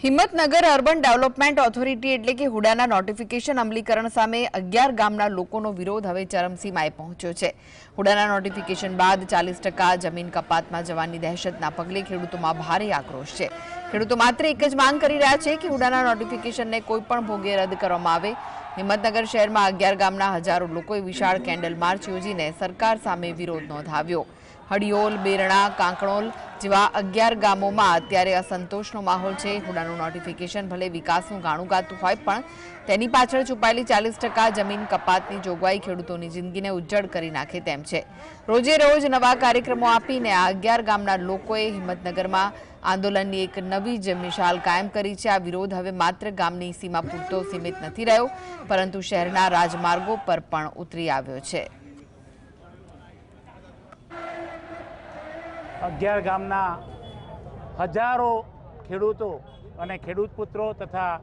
Himmatnagar urban development authority એટલે કે હુડાના notification અમલીકરણ સામે 11 ગામના લોકોનો વિરોધ હવે ચરમસીમાએ પહોંચ્યો છે। હુડાના નોટિફિકેશન બાદ 40% જમીન કપાતમાં જવાની દહેશતના પગલે ખેડૂતોમાં ભારે આક્રોશ છે। ખેડૂતો માત્ર એક જ માંગ કરી રહ્યા છે કે હુડાના નોટિફિકેશનને કોઈપણ ભોગે રદ કરવામાં આવે। હિંમતનગર શહેરમાં 11 ગામના હજારો લોકોએ વિશાળ કેન્ડલ માર્ચ યોજીને સરકાર સામે વિરોધ નોંધાવ્યો। હડિયોલ, બેરણા, કાંકણોલ જેવા 11 ગામોમાં અત્યારે અસંતોષનો માહોલ છે। હુડાનું નોટિફિકેશન ભલે વિકાસનું ગાણું ગાતું હોય પણ તેની પાછળ છુપાયેલી 40% જમીન કપાતની જોગવાઈ ખેડૂતોની જિંદગીને ઉજ્જડ કરી નાખે તેમ છે। રોજે રોજ નવા કાર્યક્રમો આપીને આ 11 ગામના લોકોએ હિંમતનગરમાં આંદોલનની એક નવી જ મિસાલ કાયમ કરી છે। આ વિરોધ હવે માત્ર ગામની સીમા પૂરતો સીમિત નથી રહ્યો પરંતુ શહેરના રાજમાર્ગો પર પણ ઉતરી આવ્યો છે। 11 ગામના હજારો ખેડૂતો અને ખેડૂત પુત્રો તથા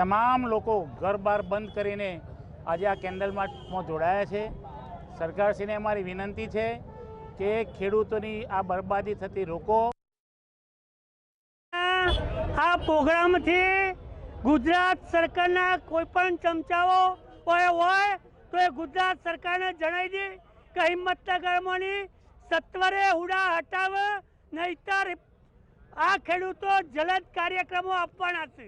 તમામ લોકો ઘર-બાર બંધ કરીને આજે આ કેન્ડલ માર્ચમાં જોડાયા છે। સરકારશ્રીને અમારી વિનંતી છે કે ખેડૂતોની આ બરબાદી થતી રોકો। આ પ્રોગ્રામથી ગુજરાત સરકારના કોઈપણ ચમચાઓ હોય તો એ ગુજરાત સરકારને જણાવી દે કે હિંમતનગરમાંની સત્વરે હુડા હટાવે, નહીતર આ ખેડૂતો જલદ કાર્યક્રમો આપવાના છે।